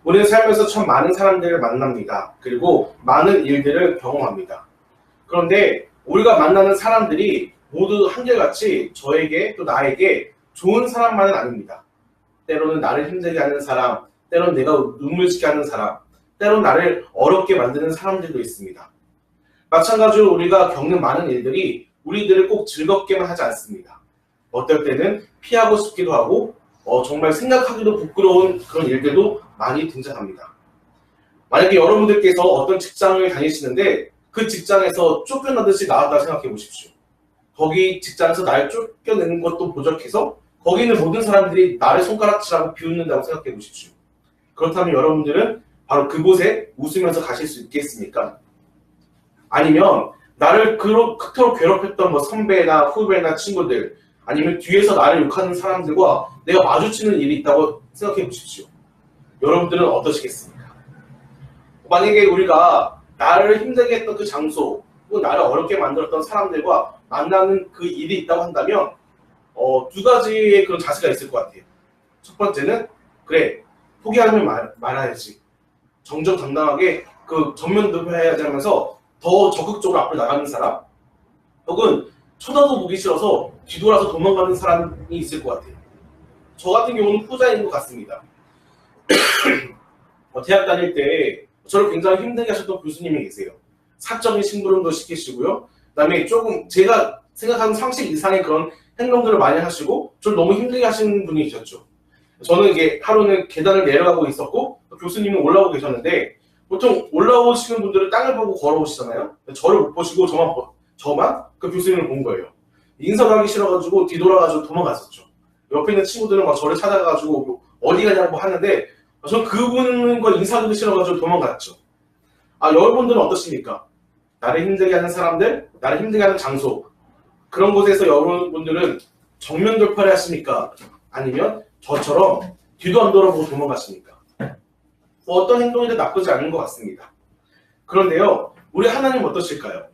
우리는 살면서 참 많은 사람들을 만납니다. 그리고 많은 일들을 경험합니다. 그런데 우리가 만나는 사람들이 모두 한결같이 저에게 또 나에게 좋은 사람만은 아닙니다. 때로는 나를 힘들게 하는 사람, 때로는 내가 눈물 짓게 하는 사람, 때로는 나를 어렵게 만드는 사람들도 있습니다. 마찬가지로 우리가 겪는 많은 일들이 우리들을 꼭 즐겁게만 하지 않습니다. 어떨 때는 피하고 싶기도 하고 정말 생각하기도 부끄러운 그런 일들도 많이 등장합니다. 만약에 여러분들께서 어떤 직장을 다니시는데 그 직장에서 쫓겨나듯이 나왔다 생각해 보십시오. 거기 직장에서 날 쫓겨내는 것도 부족해서 거기 있는 모든 사람들이 나를 손가락질하고 비웃는다고 생각해 보십시오. 그렇다면 여러분들은 바로 그곳에 웃으면서 가실 수 있겠습니까? 아니면 나를 그토록 괴롭혔던 선배나 후배나 친구들, 아니면 뒤에서 나를 욕하는 사람들과 내가 마주치는 일이 있다고 생각해 보십시오. 여러분들은 어떠시겠습니까? 만약에 우리가 나를 힘들게 했던 그 장소, 혹은 나를 어렵게 만들었던 사람들과 만나는 그 일이 있다고 한다면 두 가지의 그런 자세가 있을 것 같아요. 첫 번째는 그래, 포기하면 말아야지. 정정당당하게 그 전면도표해야지 하면서 더 적극적으로 앞으로 나가는 사람, 혹은 쳐다도 보기 싫어서 뒤돌아서 도망가는 사람이 있을 것 같아요. 저 같은 경우는 후자인 것 같습니다. 대학 다닐 때 저를 굉장히 힘들게 하셨던 교수님이 계세요. 사적인 심부름도 시키시고요. 그다음에 조금 제가 생각하는 상식 이상의 그런 행동들을 많이 하시고 저를 너무 힘들게 하시는 분이 계셨죠. 저는 이게 하루는 계단을 내려가고 있었고 교수님은 올라오고 계셨는데 보통 올라오시는 분들은 땅을 보고 걸어오시잖아요. 저를 못 보시고 저만 그 교수님을 본 거예요. 인사도 하기 싫어가지고 뒤돌아가지고 도망갔었죠. 옆에 있는 친구들은 막 저를 찾아가가지고 어디 가냐고 하는데 저는 그분과 인사하기도 싫어가지고 도망갔죠. 여러분들은 어떠십니까? 나를 힘들게 하는 사람들, 나를 힘들게 하는 장소, 그런 곳에서 여러분들은 정면 돌파를 하십니까? 아니면 저처럼 뒤도 안 돌아보고 도망가십니까? 어떤 행동이든 나쁘지 않은 것 같습니다. 그런데요, 우리 하나님 어떠실까요?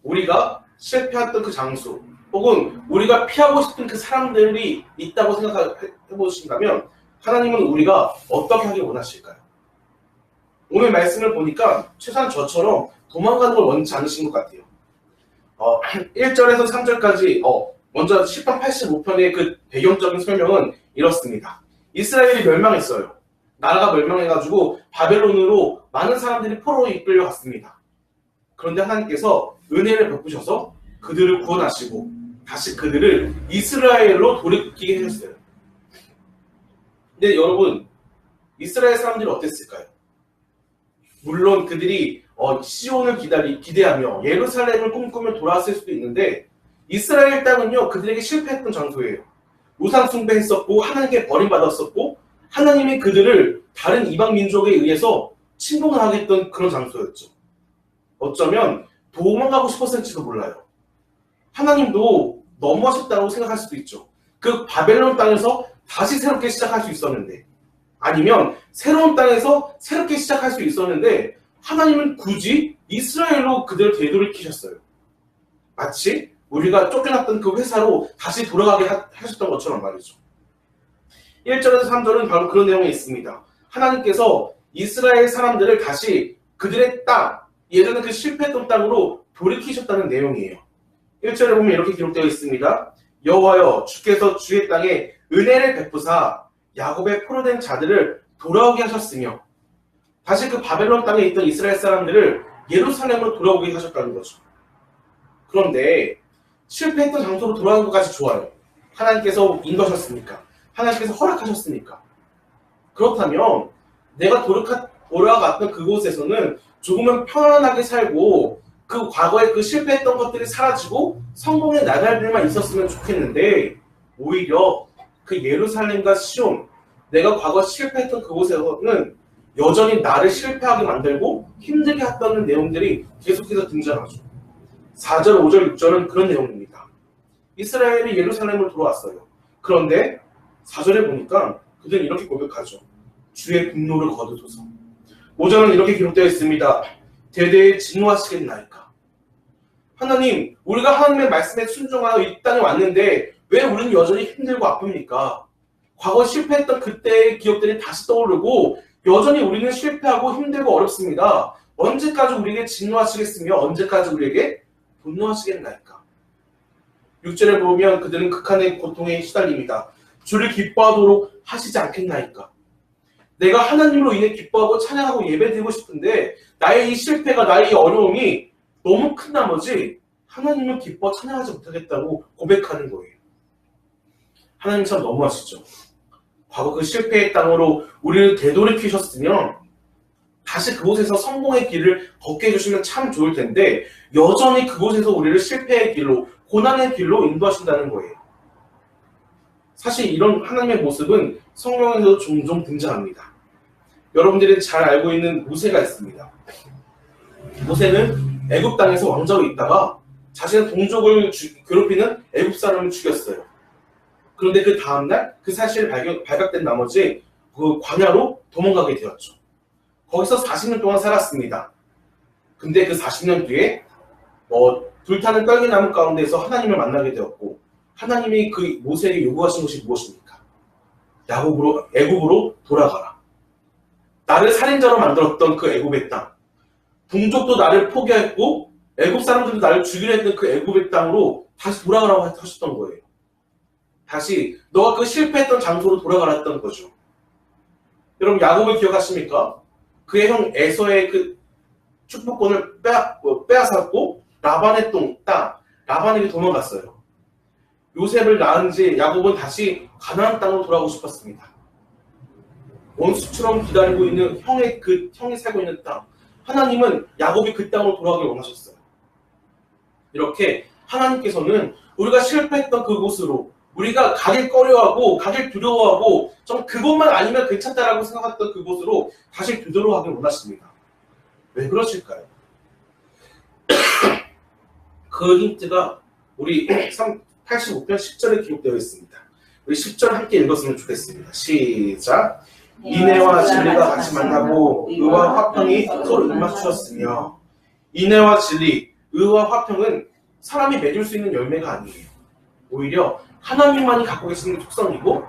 우리가 실패했던 그 장소, 혹은 우리가 피하고 싶은 그 사람들이 있다고 생각해보신다면 하나님은 우리가 어떻게 하길 원하실까요? 오늘 말씀을 보니까 최소한 저처럼 도망가는 걸 원치 않으신 것 같아요. 1절에서 3절까지 먼저 시편 85편의 그 배경적인 설명은 이렇습니다. 이스라엘이 멸망했어요. 나라가 멸망해가지고 바벨론으로 많은 사람들이 포로로 이끌려 갔습니다. 그런데 하나님께서 은혜를 베푸셔서 그들을 구원하시고 다시 그들을 이스라엘로 돌이키게 하셨어요. 근데 여러분, 이스라엘 사람들이 어땠을까요? 물론 그들이 시온을 기대하며 예루살렘을 꿈꾸며 돌아왔을 수도 있는데 이스라엘 땅은요, 그들에게 실패했던 장소예요. 우상 숭배했었고 하나님께 버림받았었고 하나님이 그들을 다른 이방 민족에 의해서 침공을 하겠던 그런 장소였죠. 어쩌면 도망가고 싶었을지도 몰라요. 하나님도 너무하셨다고 생각할 수도 있죠. 그 바벨론 땅에서 다시 새롭게 시작할 수 있었는데, 아니면 새로운 땅에서 새롭게 시작할 수 있었는데 하나님은 굳이 이스라엘로 그들을 되돌이키셨어요. 마치 우리가 쫓겨났던 그 회사로 다시 돌아가게 하셨던 것처럼 말이죠. 1절에서 3절은 바로 그런 내용이 있습니다. 하나님께서 이스라엘 사람들을 다시 그들의 땅, 예전에 그 실패했던 땅으로 돌이키셨다는 내용이에요. 1절에 보면 이렇게 기록되어 있습니다. 여호와여, 주께서 주의 땅에 은혜를 베푸사 야곱의 포로된 자들을 돌아오게 하셨으며, 다시 그 바벨론 땅에 있던 이스라엘 사람들을 예루살렘으로 돌아오게 하셨다는 거죠. 그런데 실패했던 장소로 돌아오는 것까지 좋아요. 하나님께서 인도하셨으니까, 하나님께서 허락하셨으니까. 그렇다면 내가 돌아갔던 그곳에서는 조금은 편안하게 살고 그 과거에 그 실패했던 것들이 사라지고 성공의 나날들만 있었으면 좋겠는데, 오히려 그 예루살렘과 시온, 내가 과거 실패했던 그곳에서는 여전히 나를 실패하게 만들고 힘들게 했다는 내용들이 계속해서 등장하죠. 4절, 5절, 6절은 그런 내용입니다. 이스라엘이 예루살렘으로 돌아왔어요. 그런데 4절에 보니까 그들은 이렇게 고백하죠. 주의 분노를 거두소서. 5절은 이렇게 기록되어 있습니다. 대대에 진노하시겠나이까. 하나님, 우리가 하나님의 말씀에 순종하여 이 땅에 왔는데 왜 우리는 여전히 힘들고 아픕니까? 과거 실패했던 그때의 기억들이 다시 떠오르고 여전히 우리는 실패하고 힘들고 어렵습니다. 언제까지 우리에게 진노하시겠으며 언제까지 우리에게 분노하시겠나이까. 6절에 보면 그들은 극한의 고통에 시달립니다. 주를 기뻐하도록 하시지 않겠나이까. 내가 하나님으로 인해 기뻐하고 찬양하고 예배드리고 싶은데 나의 이 실패가 나의 이 어려움이 너무 큰 나머지 하나님을 기뻐 찬양하지 못하겠다고 고백하는 거예요. 하나님 참 너무하시죠. 과거 그 실패의 땅으로 우리를 되돌이키셨으면 다시 그곳에서 성공의 길을 걷게 해주시면 참 좋을 텐데 여전히 그곳에서 우리를 실패의 길로, 고난의 길로 인도하신다는 거예요. 사실 이런 하나님의 모습은 성경에도 종종 등장합니다. 여러분들이 잘 알고 있는 모세가 있습니다. 모세는 애굽 땅에서 왕자로 있다가 자신의 동족을 괴롭히는 애굽 사람을 죽였어요. 그런데 그 다음날 그 사실이 발각된 나머지 그 광야로 도망가게 되었죠. 거기서 40년 동안 살았습니다. 근데 그 40년 뒤에 불타는 떨기나무 가운데서 하나님을 만나게 되었고 하나님이 그 모세에게 요구하신 것이 무엇입니까? 애굽으로 돌아가라. 나를 살인자로 만들었던 그 애굽의 땅, 동족도 나를 포기했고 애굽 사람들도 나를 죽이려 했던 그 애굽의 땅으로 다시 돌아가라고 하셨던 거예요. 다시 너가 그 실패했던 장소로 돌아가라 했던 거죠. 여러분 야곱을 기억하십니까? 그의 형 에서의 그 축복권을 빼앗았고 라반의 땅, 라반에게 도망갔어요. 요셉을 낳은 지 야곱은 다시 가나안 땅으로 돌아가고 싶었습니다. 원수처럼 기다리고 있는 형이 살고 있는 땅, 하나님은 야곱이 그 땅으로 돌아가길 원하셨어요. 이렇게 하나님께서는 우리가 실패했던 그곳으로, 우리가 가길 꺼려하고 가길 두려워하고 좀 그것만 아니면 괜찮다라고 생각했던 그곳으로 다시 되돌아가길 원하십니다. 왜 그러실까요? 그 힌트가 우리 85편 10절에 기록되어 있습니다. 우리 10절 함께 읽었으면 좋겠습니다. 시작! 인애와 진리가 같이 만나고 의와 화평이 서로 입맞추었으며. 인애와 진리, 의와 화평은 사람이 맺을 수 있는 열매가 아니에요. 오히려 하나님만이 갖고 계시는 특성이고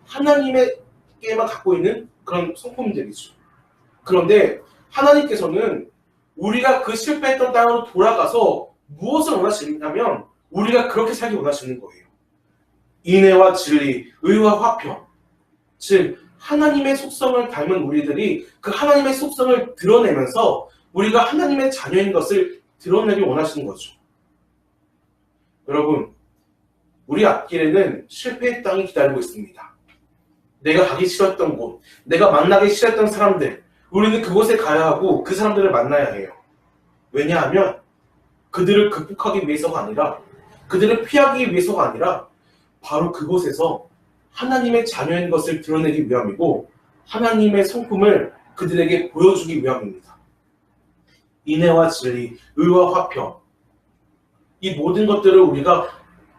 하나님에게만 갖고 있는 그런 성품들이죠. 그런데 하나님께서는 우리가 그 실패했던 땅으로 돌아가서 무엇을 원하시냐면 우리가 그렇게 살기 원하시는 거예요. 인애와 진리, 의와 화평. 즉 하나님의 속성을 닮은 우리들이 그 하나님의 속성을 드러내면서 우리가 하나님의 자녀인 것을 드러내기 원하시는 거죠. 여러분, 우리 앞길에는 실패의 땅이 기다리고 있습니다. 내가 가기 싫었던 곳, 내가 만나기 싫었던 사람들, 우리는 그곳에 가야 하고 그 사람들을 만나야 해요. 왜냐하면 그들을 극복하기 위해서가 아니라, 그들을 피하기 위해서가 아니라 바로 그곳에서 하나님의 자녀인 것을 드러내기 위함이고 하나님의 성품을 그들에게 보여주기 위함입니다. 인애와 진리, 의와 화평, 이 모든 것들을 우리가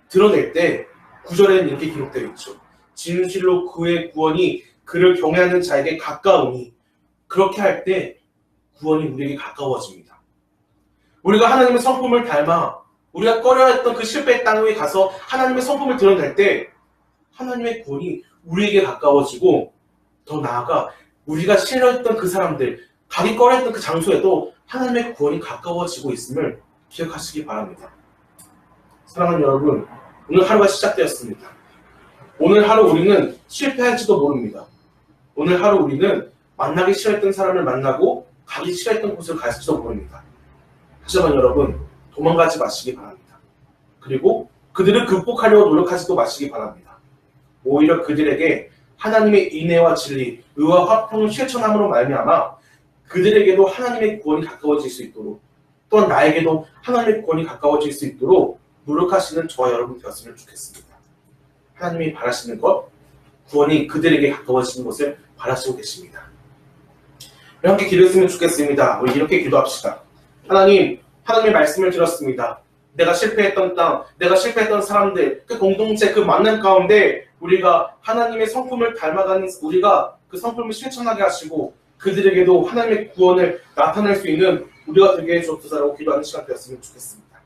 드러낼 때 9절에는 이렇게 기록되어 있죠. 진실로 그의 구원이 그를 경외하는 자에게 가까우니. 그렇게 할 때 구원이 우리에게 가까워집니다. 우리가 하나님의 성품을 닮아 우리가 꺼려했던 그 실패의 땅에 가서 하나님의 성품을 드러낼 때 하나님의 구원이 우리에게 가까워지고 더 나아가 우리가 싫어했던 그 사람들, 가기 꺼려했던 그 장소에도 하나님의 구원이 가까워지고 있음을 기억하시기 바랍니다. 사랑하는 여러분, 오늘 하루가 시작되었습니다. 오늘 하루 우리는 실패할지도 모릅니다. 오늘 하루 우리는 만나기 싫어했던 사람을 만나고 가기 싫어했던 곳을 갈지도 모릅니다. 하지만 여러분, 도망가지 마시기 바랍니다. 그리고 그들을 극복하려고 노력하지도 마시기 바랍니다. 오히려 그들에게 하나님의 인애와 진리, 의와 화평을 실천함으로 말미암아 그들에게도 하나님의 구원이 가까워질 수 있도록, 또한 나에게도 하나님의 구원이 가까워질 수 있도록 노력하시는 저와 여러분 되었으면 좋겠습니다. 하나님이 바라시는 것, 구원이 그들에게 가까워지는 것을 바라시고 계십니다. 우리 함께 기도했으면 좋겠습니다. 우리 이렇게 기도합시다. 하나님, 하나님의 말씀을 들었습니다. 내가 실패했던 땅, 내가 실패했던 사람들, 그 공동체, 그 만남 가운데 우리가 하나님의 성품을 닮아가는, 우리가 그 성품을 실천하게 하시고 그들에게도 하나님의 구원을 나타낼 수 있는 우리가 되게 해주옵소서라고 기도하는 시간 되었으면 좋겠습니다.